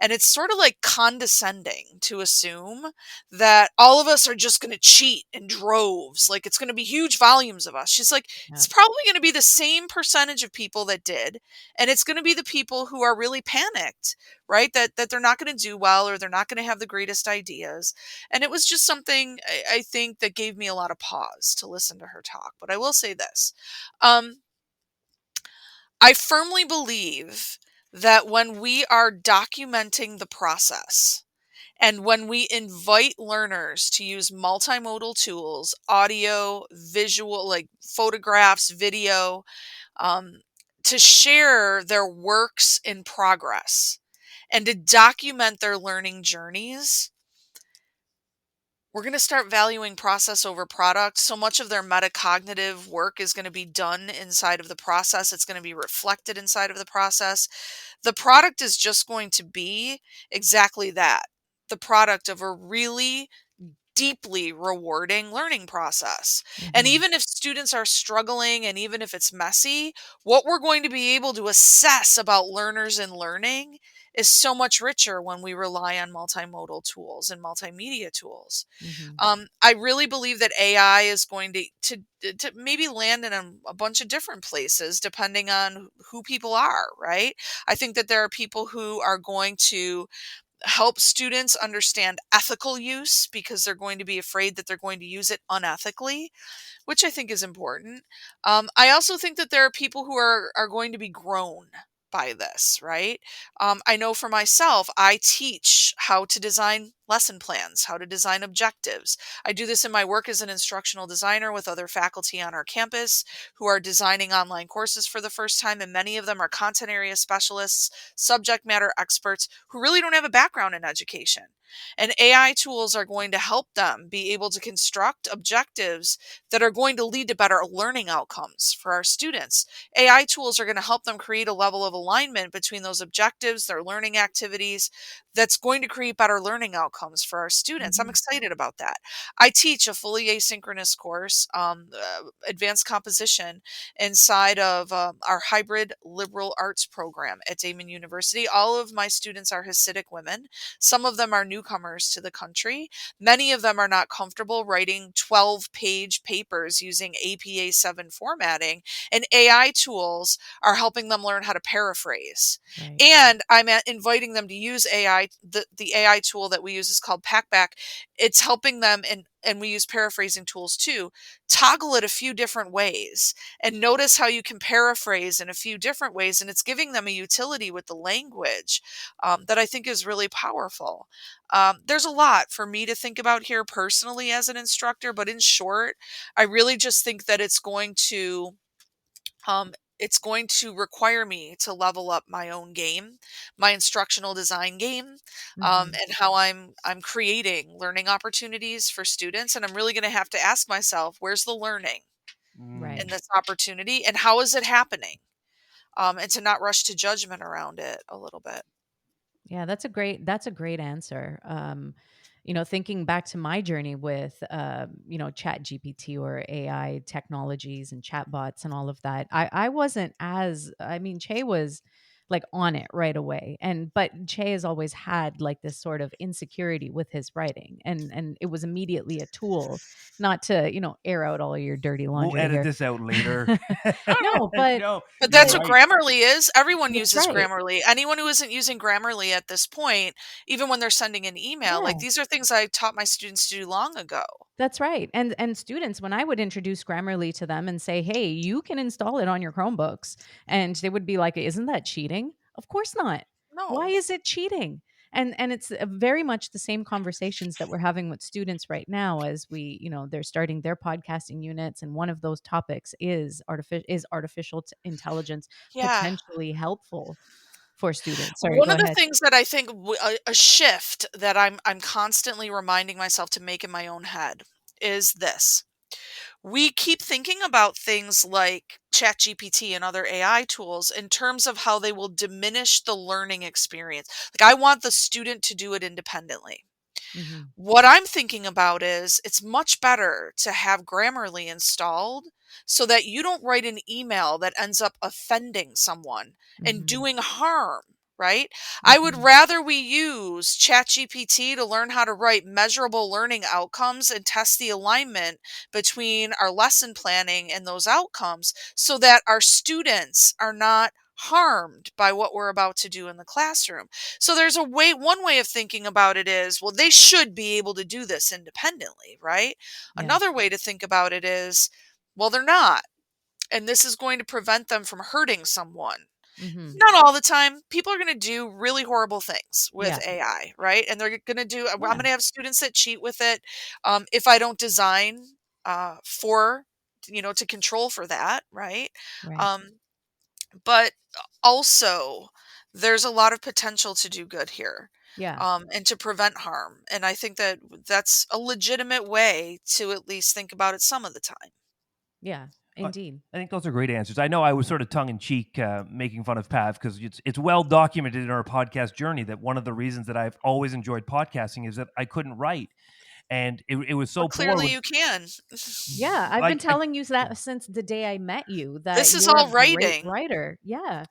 And it's sort of like condescending to assume that all of us are just going to cheat in droves. Like it's going to be huge volumes of us. She's like, Yeah. it's probably going to be the same percentage of people that did. And it's going to be the people who are really panicked, right? That they're not going to do well or they're not going to have the greatest ideas. And it was just something I think that gave me a lot of pause to listen to her talk. But I will say this. Um, I firmly believe that when we are documenting the process and when we invite learners to use multimodal tools, audio, visual, like photographs, video, um, to share their works in progress and to document their learning journeys, we're going to start valuing process over product. So much of their metacognitive work is going to be done inside of the process. It's going to be reflected inside of the process. The product is just going to be exactly that, the product of a really deeply rewarding learning process. And Mhm. even if students are struggling and even if it's messy, what we're going to be able to assess about learners and learning is so much richer when we rely on multimodal tools and multimedia tools. Mhm. I really believe that AI is going to maybe land in a bunch of different places depending on who people are, right? I think that there are people who are going to help students understand ethical use because they're going to be afraid that they're going to use it unethically, which I think is important. I also think that there are people who are going to be grown. by this, right? I know for myself, I teach how to design lesson plans, how to design objectives. I do this in my work as an instructional designer with other faculty on our campus who are designing online courses for the first time, and many of them are content area specialists, subject matter experts who really don't have a background in education. And AI tools are going to help them be able to construct objectives that are going to lead to better learning outcomes for our students. AI tools are going to help them create a level of alignment between those objectives, their learning activities, that's going to create better learning outcomes for our students. I'm Hmm. excited about that. I teach a fully asynchronous course, advanced composition, inside of our hybrid liberal arts program at Damon University. All of my students are Hasidic women. Some of them are newcomers to the country. Many of them are not comfortable writing 12-page papers using APA 7 formatting, and AI tools are helping them learn how to paraphrase. Right. And inviting them to use AI. The AI tool that we use is called Packback. It's helping them, and we use paraphrasing tools too, toggle it a few different ways and notice how you can paraphrase in a few different ways. And it's giving them a utility with the language that I think is really powerful. There's a lot for me to think about here personally as an instructor, but in short, I really just think that um, it's going to require me to level up my own game, my instructional design game, Hmm. and how I'm creating learning opportunities for students. And I'm really going to have to ask myself, where's the learning in Right. Mm. this opportunity, and how is it happening? And to not rush to judgment around it a little bit. Yeah, that's a great answer. Thinking back to my journey with Chat GPT or AI technologies and chatbots and all of that, I wasn't as I mean, Che was like on it right away. But Che has always had like this sort of insecurity with his writing. And it was immediately a tool, not to, air out all your dirty We'll laundry edit here. this out later. No, but No, But you're that's but what right. Grammarly is. Everyone that's uses right. Grammarly. Anyone who isn't using Grammarly at this point, even when they're sending an email, like Yeah. these are things I taught my students to do long ago. That's right. And students, when I would introduce Grammarly to them and say, "Hey, you can install it on your Chromebooks." And they would be like, "Isn't that cheating?" Of course not. Why No. is it cheating? And it's very much the same conversations that we're having with students right now as they're starting their podcasting units, and one of those topics is artificial intelligence Yeah. potentially helpful for students. Sorry, One go of the ahead. things that I think a shift that I'm constantly reminding myself to make in my own head is this. We keep thinking about things like ChatGPT and other AI tools in terms of how they will diminish the learning experience. Like I want the student to do it independently. Mhm. What I'm thinking about is it's much better to have Grammarly installed so that you don't write an email that ends up offending someone and Mhm. doing harm, right? I would Mhm. rather we use ChatGPT to learn how to write measurable learning outcomes and test the alignment between our lesson planning and those outcomes so that our students are not harmed by what we're about to do in the classroom. So there's one way of thinking about it is, well, they should be able to do this independently, right? Yeah. Another way to think about it is, well, they're not. And this is going to prevent them from hurting someone. Mhm. Not all the time. People are going to do really horrible things with Yeah. AI, right? And they're going to I'm Yeah. going to have students that cheat with it. If I don't design for, to control for that, right? Right. Um, but also, there's a lot of potential to do good here, Yeah. and to prevent harm. And I think that that's a legitimate way to at least think about it some of the time. Yeah. Uh, Indeed. I think those are great answers. I know I was sort of tongue in cheek making fun of Pav because it's well documented in our podcast journey that one of the reasons that I've always enjoyed podcasting is that I couldn't write, and it was so But poor clearly with you can. Yeah, I've been like I, telling you that since the day I met you, that This is you're a all great writing. writer. Yeah.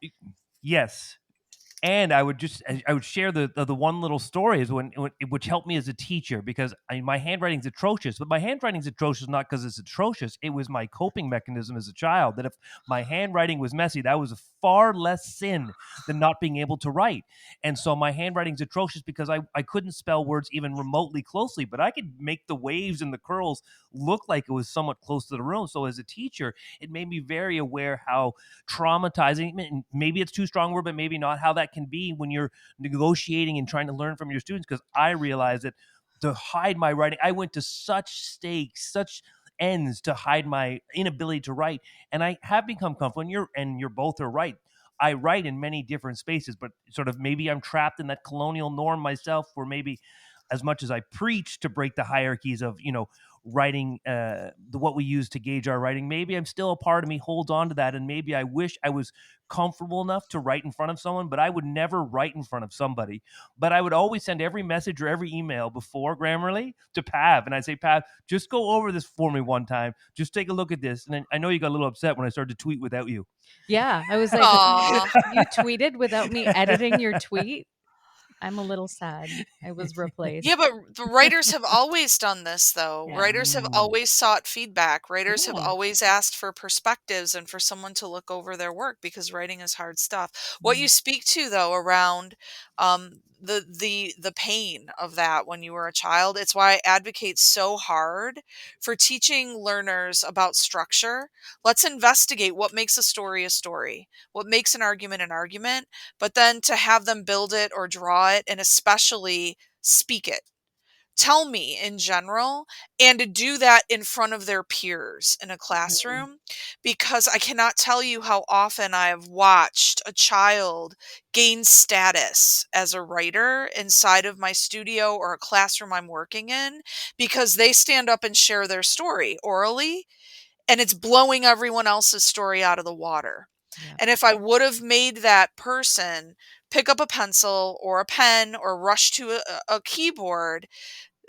yes, And I would share the one little story is when which helped me as a teacher because my handwriting's atrocious, but my handwriting's atrocious not because it's atrocious. It was my coping mechanism as a child that if my handwriting was messy, that was a far less sin than not being able to write. And so my handwriting's atrocious because I couldn't spell words even remotely closely, but I could make the waves and the curls look like it was somewhat close to the room. So as a teacher, it made me very aware how traumatizing, maybe it's too strong a word, but maybe not, how that can be when you're negotiating and trying to learn from your students. Because I realized that to hide my writing, I went to such stakes, such ends to hide my inability to write. And I have become comfortable, and you're both are right. I write in many different spaces, but sort of maybe I'm trapped in that colonial norm myself, where maybe as much as I preach to break the hierarchies of, writing, what we use to gauge our writing, maybe I'm still a part of me holds on to that, and maybe I wish I was comfortable enough to write in front of someone, but I would never write in front of somebody. But I would always send every message or every email before Grammarly to Pav, and I'd say, Pav, just go over this for me one time. Just take a look at this. And then I know you got a little upset when I started to tweet without you. Yeah, I was like, Aw. you tweeted without me editing your tweet? I'm a little sad. I was Yeah, replaced. but the writers have always done this, though. Yeah. Writers have Mm, always sought feedback. Writers have Yeah. always asked for perspectives and for someone to look over their work because writing is hard stuff. What you Mm. speak to, though, around the pain of that when you were a child, it's why I advocate so hard for teaching learners about structure. Let's investigate what makes a story, what makes an argument, but then to have them build it or draw it, and especially speak it. Tell me in general, and to do that in front of their peers in a Mhm. classroom, because I cannot tell you how often I have watched a child gain status as a writer inside of my studio or a classroom I'm working in because they stand up and share their story orally, and it's blowing everyone else's story out of the water. Yeah. And if I would have made that person pick up a pencil or a pen or rush to a keyboard,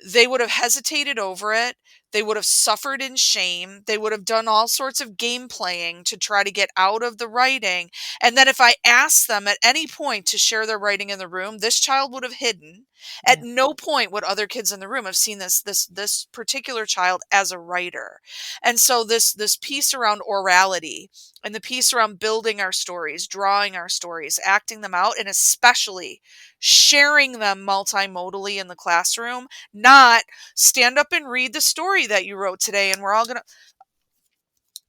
they would have hesitated over it. They would have suffered in shame. They would have done all sorts of game playing to try to get out of the writing. And then if I asked them at any point to share their writing in the room, this child would have hidden. At Yeah. no point would other kids in the room have seen this particular child as a writer. And so this piece around orality and the piece around building our stories, drawing our stories, acting them out, and especially sharing them multimodally in the classroom, not stand up and read the story that you wrote today and we're all gonna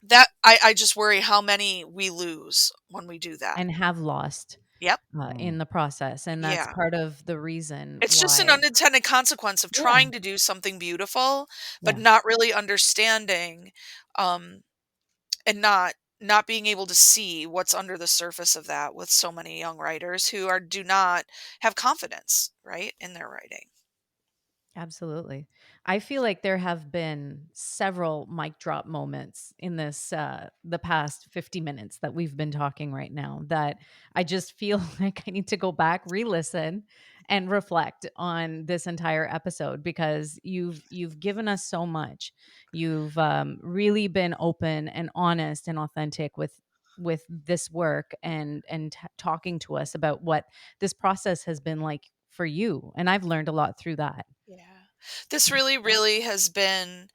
that I just worry how many we lose when we do that. And have lost Yep. mm. in the process. And that's Yeah. part of the reason It's just an why. unintended consequence of Yeah. trying to do something beautiful, but Yeah. not really understanding, um, and not being able to see what's under the surface of that with so many young writers who are do not have confidence, right, in their writing. Absolutely. I feel like there have been several mic drop moments in this the past 50 minutes that we've been talking right now that I just feel like I need to go back, re-listen and reflect on this entire episode because you've given us so much. You've really been open and honest and authentic with this work and talking to us about what this process has been like for you, and I've learned a lot through that. Yeah. This really, really has been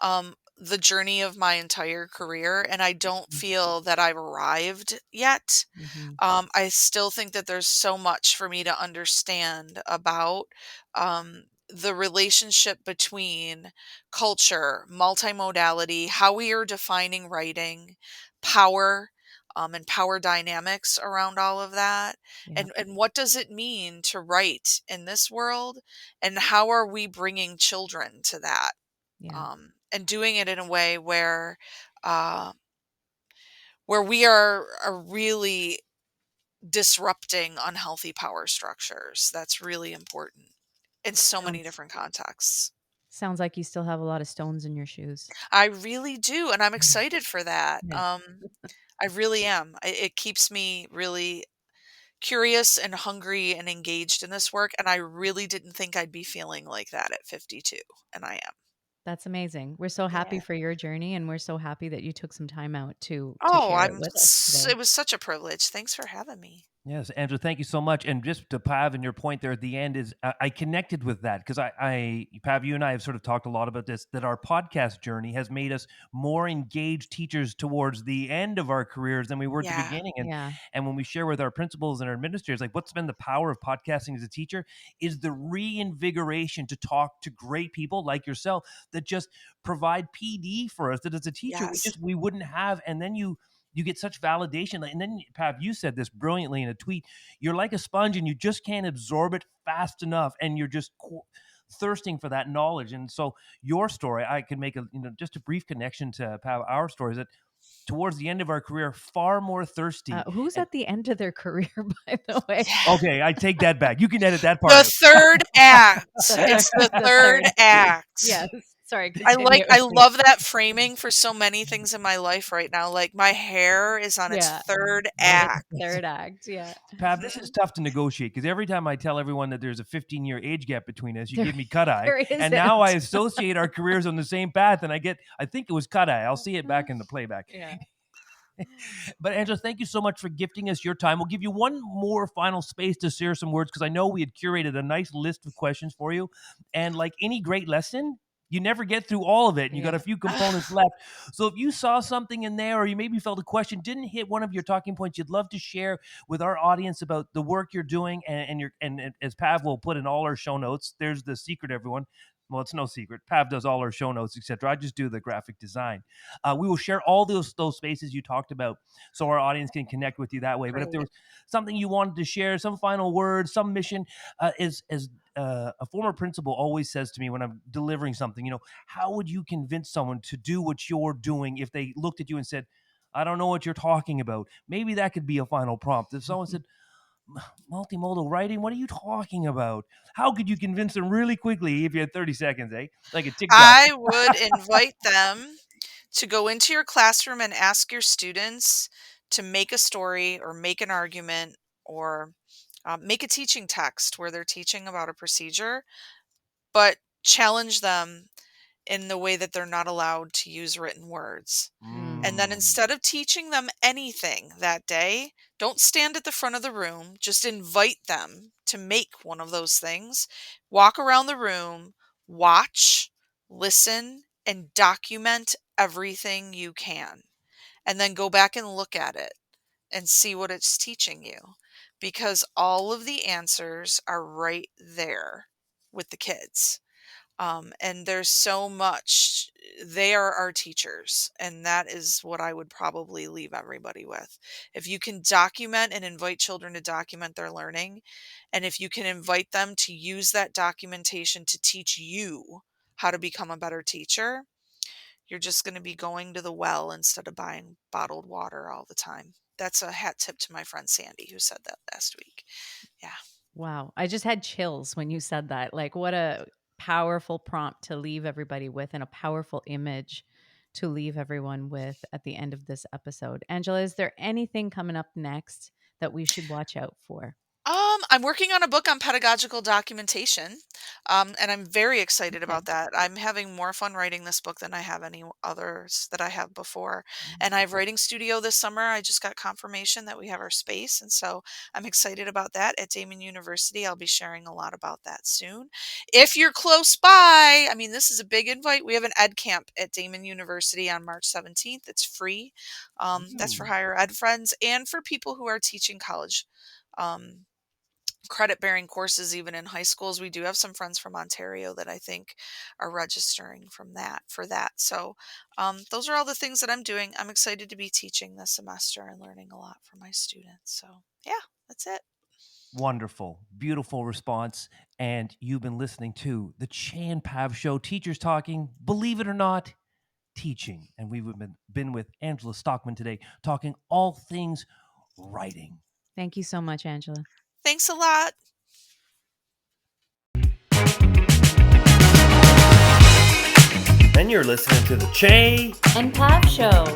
the journey of my entire career, and I don't feel that I've arrived yet. Mhm. I still think that there's so much for me to understand about the relationship between culture, multimodality, how we are defining writing, power, and power dynamics around all of that, Yeah. and what does it mean to write in this world, and how are we bringing children to that, Yeah. and doing it in a way uh, where we are really disrupting unhealthy power structures. That's really important in so many Sounds different contexts. sounds like you still have a lot of stones in your shoes. I really do, and I'm excited for that. Yeah. I really am. It keeps me really curious and hungry and engaged in this work, and I really didn't think I'd be feeling like that at 52, and I am. That's amazing. We're so happy Yeah. for your journey and we're so happy that you took some time out to Oh, share it with us today. it was such a privilege. Thanks for having me. Yes, Angela, thank you so much. And just to Pav and your point there at the end is I connected with that because Pav, you and I have sort of talked a lot about this, that our podcast journey has made us more engaged teachers towards the end of our careers than we were at the Yeah. beginning. Yeah. And when we share with our principals and our administrators, like what's been the power of podcasting as a teacher is the reinvigoration to talk to great people like yourself that just provide PD for us that as a teacher Yes. we wouldn't have. And then you get such validation. And then, Pav, you said this brilliantly in a tweet. You're like a sponge and you just can't absorb it fast enough. And you're just thirsting for that knowledge. And so your story, I could make just a brief connection to Pav, our story is that towards the end of our career, far more thirsty. Who's And, at the end of their career, by the way? okay, I take that back. You can edit that part The out. third act. It's the The third act. Yes. Sorry, I continue. love that framing for so many things in my life right now. Like my hair is on its Yeah. third It's act. third act. Yeah. Pav, this is tough to negotiate because every time I tell everyone that there's a 15-year age gap between us, you There- give me cut eye. there And now I isn't. associate our careers on the same path and I think it was cut eye. I'll see it back in the playback. Yeah. But Angela, thank you so much for gifting us your time. We'll give you one more final space to share some words because I know we had curated a nice list of questions for you. And like any great lesson, you never get through all of it and you got a few components left. So if you saw something in there or you maybe felt a question didn't hit one of your talking points you'd love to share with our audience about the work you're doing and as Pav will put in all our show notes, there's the secret, everyone. Well, it's no secret. Pav does all our show notes, etc. I just do the graphic design. We will share all those spaces you talked about so our audience can connect with you that way. But if there was something you wanted to share, some final words, some mission, as a former principal always says to me when I'm delivering something, how would you convince someone to do what you're doing if they looked at you and said, I don't know what you're talking about? Maybe that could be a final prompt. If someone said, multimodal writing, what are you talking about? How could you convince them really quickly if you had 30 seconds, like a TikTok? I would invite them to go into your classroom and ask your students to make a story or make an argument or make a teaching text where they're teaching about a procedure, but challenge them in the way that they're not allowed to use written words. And then instead of teaching them anything that day, don't stand at the front of the room. Just invite them to make one of those things. Walk around the room, watch, listen, and document everything you can. And then go back and look at it and see what it's teaching you. Because all of the answers are right there with the kids. And there's so much. They are our teachers, and that is what I would probably leave everybody with. If you can document and invite children to document their learning, and if you can invite them to use that documentation to teach you how to become a better teacher, you're just going to be going to the well instead of buying bottled water all the time. That's a hat tip to my friend Sandy, who said that last week. Yeah. Wow. I just had chills when you said that. Like, what a powerful prompt to leave everybody with and a powerful image to leave everyone with at the end of this episode. Angela, is there anything coming up next that we should watch out for? I'm working on a book on pedagogical documentation, and I'm very excited about that. I'm having more fun writing this book than I have any others that I have before. And I have writing studio this summer. I just got confirmation that we have our space, and so I'm excited about that at Damon University. I'll be sharing a lot about that soon. If you're close by, I mean, this is a big invite. We have an ed camp at Damon University on March 17th. It's free. That's for higher ed friends and for people who are teaching college. Credit bearing courses even in high schools. We do have some friends from Ontario that I think are registering from that for that. So those are all the things that I'm doing. I'm excited to be teaching this semester and learning a lot from my students. So yeah, that's it. Wonderful, beautiful response. And you've been listening to the Chey and Pav Show, teachers talking, believe it or not, teaching. And we've been with Angela Stockman today, talking all things writing. Thank you so much, Angela. Thanks a lot. And you're listening to the Chey and Pav Show.